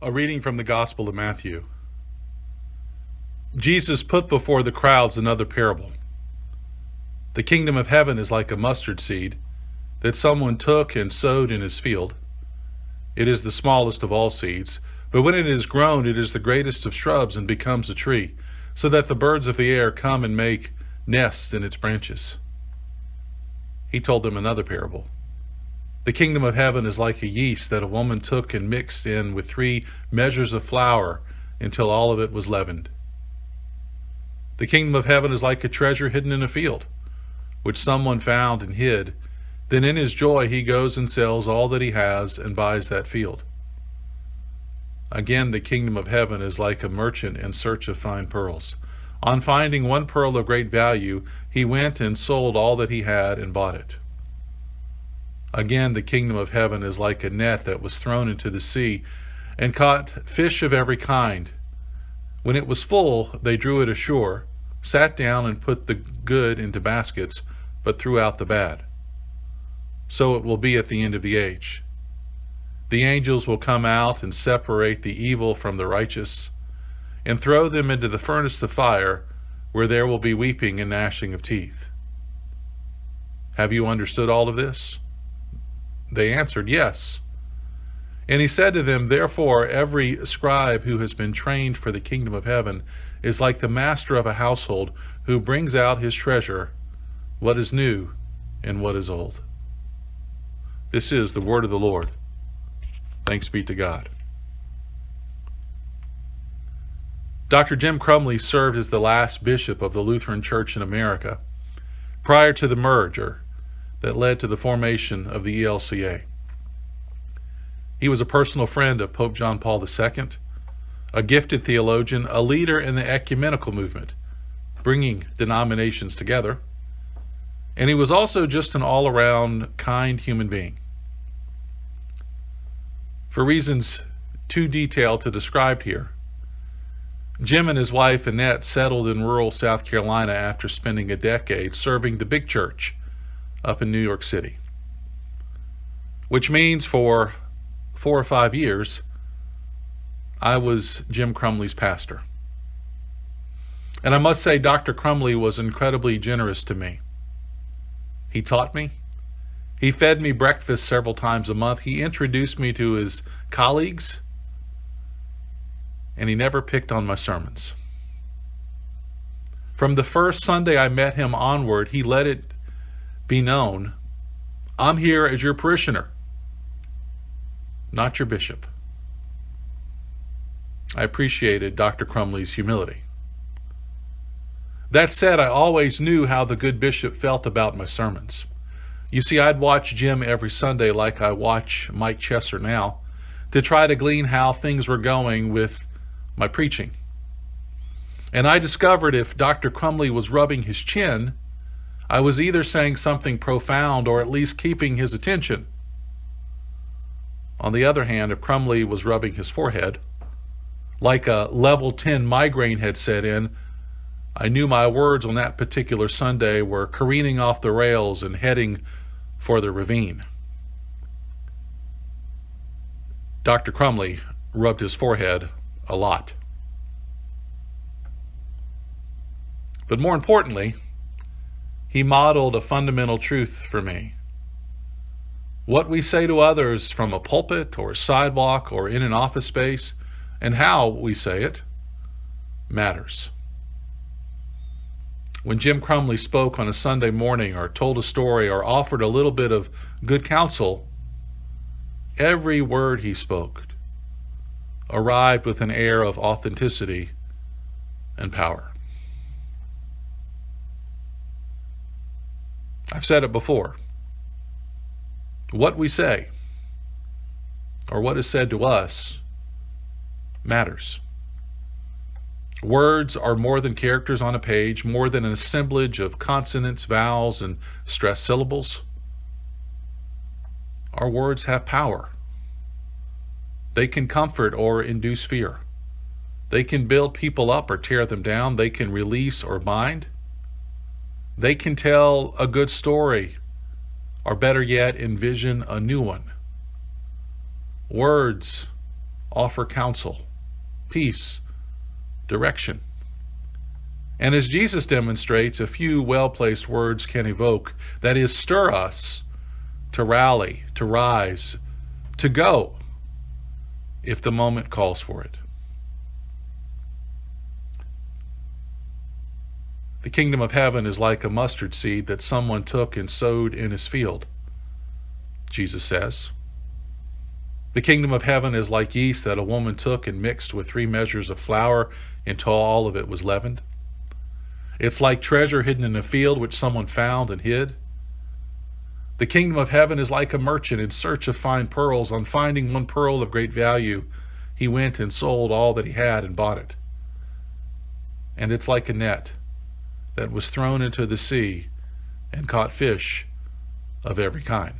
A reading from the Gospel of Matthew. Jesus put before the crowds another parable. The kingdom of heaven is like a mustard seed that someone took and sowed in his field. It is the smallest of all seeds, but when it is grown, it is the greatest of shrubs and becomes a tree, so that the birds of the air come and make nests in its branches. He told them another parable. The kingdom of heaven is like a yeast that a woman took and mixed in with 3 measures of flour until all of it was leavened. The kingdom of heaven is like a treasure hidden in a field, which someone found and hid. Then in his joy he goes and sells all that he has and buys that field. Again, the kingdom of heaven is like a merchant in search of fine pearls. On finding one pearl of great value, he went and sold all that he had and bought it. Again, the kingdom of heaven is like a net that was thrown into the sea and caught fish of every kind. When it was full, they drew it ashore, sat down and put the good into baskets, but threw out the bad. So it will be at the end of the age. The angels will come out and separate the evil from the righteous and throw them into the furnace of fire, where there will be weeping and gnashing of teeth. Have you understood all of this? They answered, "Yes." And he said to them, "Therefore every scribe who has been trained for the kingdom of heaven is like the master of a household who brings out his treasure, what is new and what is old." This is the word of the Lord. Thanks be to God. Dr. Jim Crumley served as the last bishop of the Lutheran Church in America prior to the merger that led to the formation of the ELCA. He was a personal friend of Pope John Paul II, a gifted theologian, a leader in the ecumenical movement, bringing denominations together, and he was also just an all-around kind human being. For reasons too detailed to describe here, Jim and his wife Annette settled in rural South Carolina after spending a decade serving the big church up in New York City, which means for 4 or 5 years, I was Jim Crumley's pastor. And I must say, Dr. Crumley was incredibly generous to me. He taught me. He fed me breakfast several times a month. He introduced me to his colleagues, and he never picked on my sermons. From the first Sunday I met him onward, he let it be known, "I'm here as your parishioner, not your bishop." I appreciated Dr. Crumley's humility. That said, I always knew how the good bishop felt about my sermons. You see, I'd watch Jim every Sunday like I watch Mike Chesser now, to try to glean how things were going with my preaching. And I discovered if Dr. Crumley was rubbing his chin, I was either saying something profound or at least keeping his attention. On the other hand, if Crumley was rubbing his forehead, like a level 10 migraine had set in, I knew my words on that particular Sunday were careening off the rails and heading for the ravine. Dr. Crumley rubbed his forehead a lot. But more importantly, he modeled a fundamental truth for me. What we say to others from a pulpit or a sidewalk or in an office space, and how we say it, matters. When Jim Crumley spoke on a Sunday morning or told a story or offered a little bit of good counsel, every word he spoke arrived with an air of authenticity and power. I've said it before. What we say, or what is said to us, matters. Words are more than characters on a page, more than an assemblage of consonants, vowels, and stressed syllables. Our words have power. They can comfort or induce fear. They can build people up or tear them down. They can release or bind. They can tell a good story, or better yet, envision a new one. Words offer counsel, peace, direction. And as Jesus demonstrates, a few well-placed words can evoke, that is, stir us to rally, to rise, to go, if the moment calls for it. The kingdom of heaven is like a mustard seed that someone took and sowed in his field, Jesus says. The kingdom of heaven is like yeast that a woman took and mixed with 3 measures of flour until all of it was leavened. It's like treasure hidden in a field which someone found and hid. The kingdom of heaven is like a merchant in search of fine pearls. On finding one pearl of great value, he went and sold all that he had and bought it. And it's like a net that was thrown into the sea and caught fish of every kind.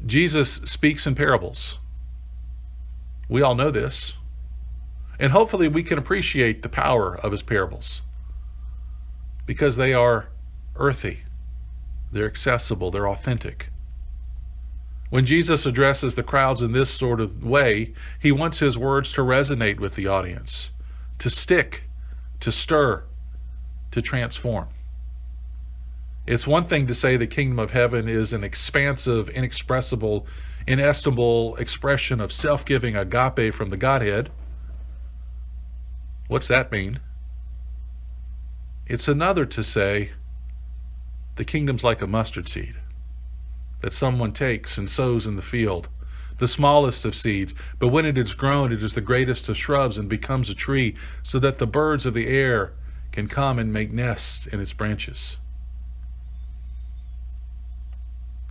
Jesus speaks in parables. We all know this. And hopefully we can appreciate the power of his parables, because they are earthy, they're accessible, they're authentic. When Jesus addresses the crowds in this sort of way, he wants his words to resonate with the audience, to stick, to stir, to transform. It's one thing to say the kingdom of heaven is an expansive, inexpressible, inestimable expression of self-giving agape from the Godhead. What's that mean? It's another to say the kingdom's like a mustard seed that someone takes and sows in the field, the smallest of seeds, but when it is grown, it is the greatest of shrubs and becomes a tree, so that the birds of the air can come and make nests in its branches.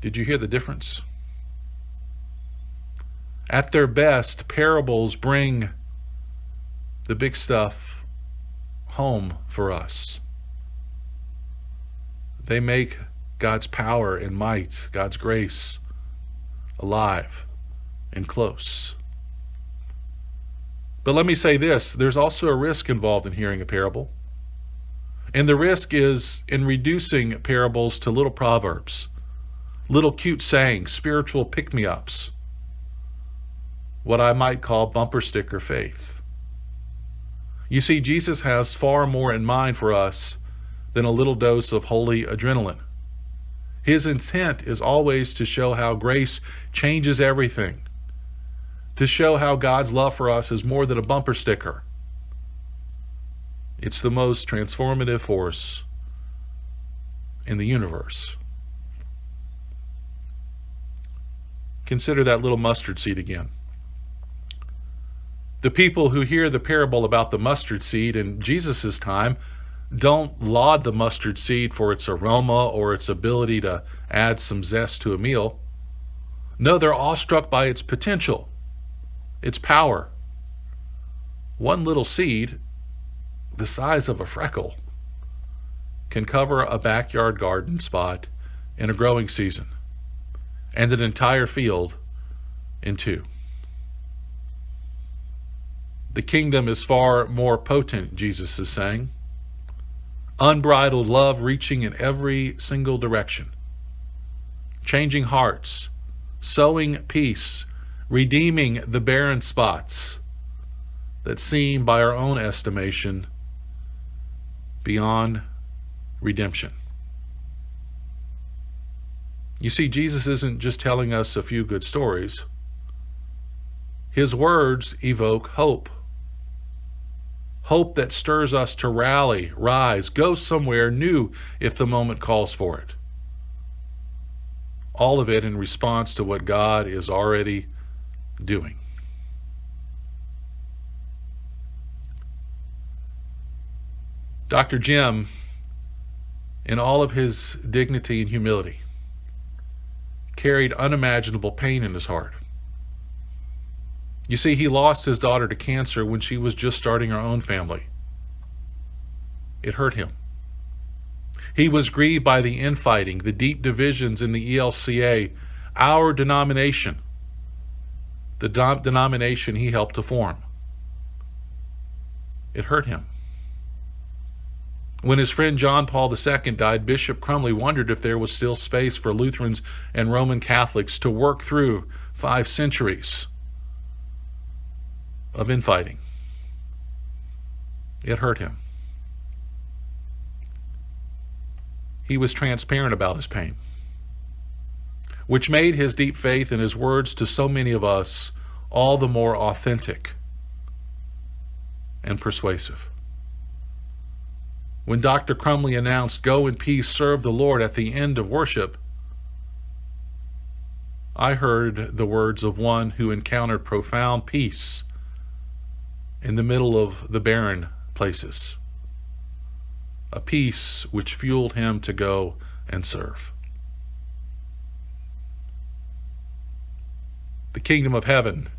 Did you hear the difference? At their best, parables bring the big stuff home for us. They make God's power and might, God's grace, alive and close. But let me say this, there's also a risk involved in hearing a parable. And the risk is in reducing parables to little proverbs, little cute sayings, spiritual pick-me-ups, what I might call bumper sticker faith. You see, Jesus has far more in mind for us than a little dose of holy adrenaline. His intent is always to show how grace changes everything, to show how God's love for us is more than a bumper sticker. It's the most transformative force in the universe. Consider that little mustard seed again. The people who hear the parable about the mustard seed in Jesus' time don't laud the mustard seed for its aroma or its ability to add some zest to a meal. No, they're awestruck by its potential, its power. One little seed, the size of a freckle, can cover a backyard garden spot in a growing season, and an entire field in 2. The kingdom is far more potent, Jesus is saying. Unbridled love reaching in every single direction. Changing hearts, sowing peace, redeeming the barren spots that seem, by our own estimation, beyond redemption. You see, Jesus isn't just telling us a few good stories. His words evoke hope. Hope that stirs us to rally, rise, go somewhere new if the moment calls for it. All of it in response to what God is already doing. Dr. Jim, in all of his dignity and humility, carried unimaginable pain in his heart. You see, he lost his daughter to cancer when she was just starting her own family. It hurt him. He was grieved by the infighting, the deep divisions in the ELCA, our denomination, the denomination he helped to form. It hurt him. When his friend John Paul II died, Bishop Crumley wondered if there was still space for Lutherans and Roman Catholics to work through 5 centuries of infighting. It hurt him. He was transparent about his pain, which made his deep faith and his words to so many of us all the more authentic and persuasive. When Dr. Crumley announced, "Go in peace, serve the Lord," at the end of worship, I heard the words of one who encountered profound peace in the middle of the barren places, a peace which fueled him to go and serve. The kingdom of heaven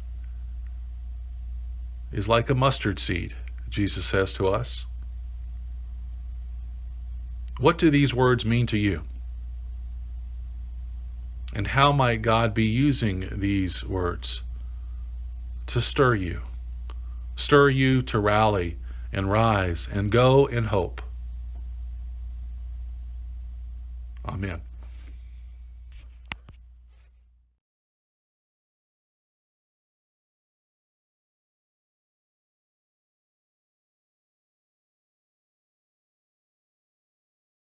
is like a mustard seed, Jesus says to us. What do these words mean to you? And how might God be using these words to stir you to rally and rise and go in hope? Amen.